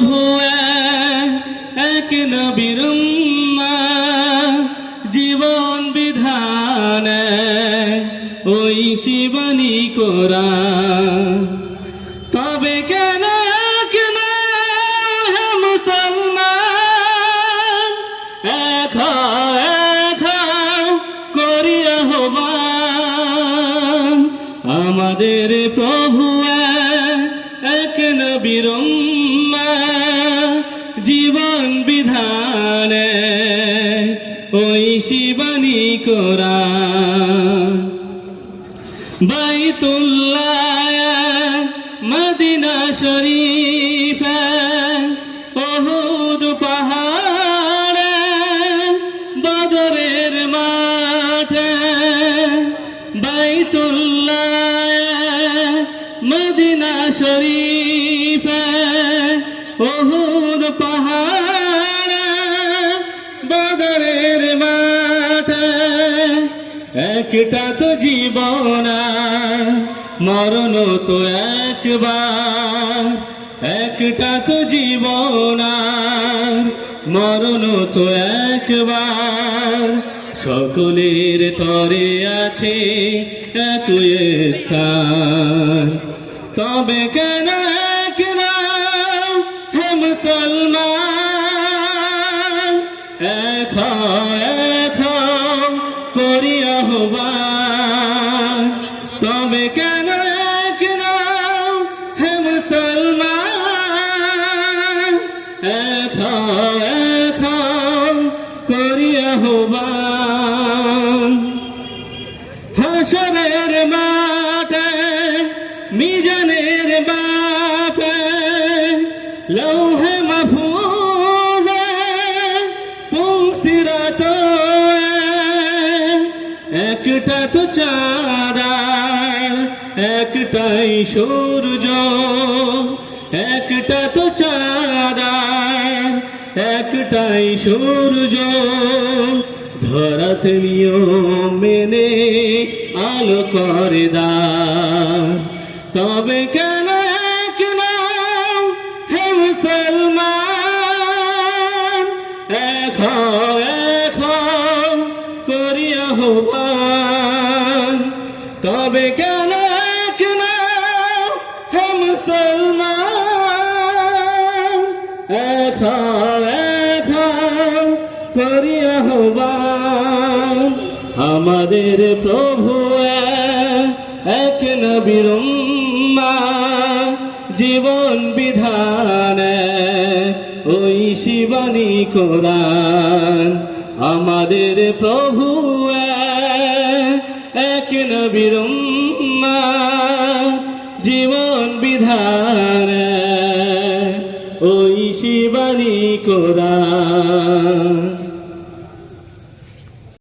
প্রভু এক নবীর উম্মাহ, জীবন বিধান ওই শিবানী কোরআন। তবে কেন কেন হে মুসলমান, এক করি আহ্বান, আমাদের প্রভু এক নবীর উম্মাহ, জীবন বিধান ওই শিবানী কোরআন। বাইতুল্লাহ মদিনা শরীফ উহুদ পাহাড় বদরের মাঠে, বাইতুল্লাহ মদিনা শরীফ উহুদ পাহাড় বদরের মাঠে। একটা তো জীবন মরণ তো একবার, একটা তো জীবন মরণ তো একবার, সকলের তরে আছে একই স্থান। তবে কেন কেন হে মুসলমান, এক করি আহ্বান। তবে কেন কেন হে মুসলমান, এক করি আহ্বান। হাশরের মাঠে মিজানের বাপে, লৌহে মাহফুজে পুলসিরাত, একটা তো চাঁদা একটাই সূর্য, একটা তো চাঁদা একটাই সূর্য, ধরাতে নিয়ম মেনে আলো করে দান। তবে কেন কেন হে মুসলমান, এক করি আহ্বান। তবে কেন কেন হে মুসলমান, এক করি আহ্বান, আমাদের প্রভু এক নবীর উম্মাহ, জীবন বিধান ওই শিবানী কোরআন। আমাদের প্রভু এক নবীর উম্মাহ, জীবন বিধান ওই শিবানী কোরআন।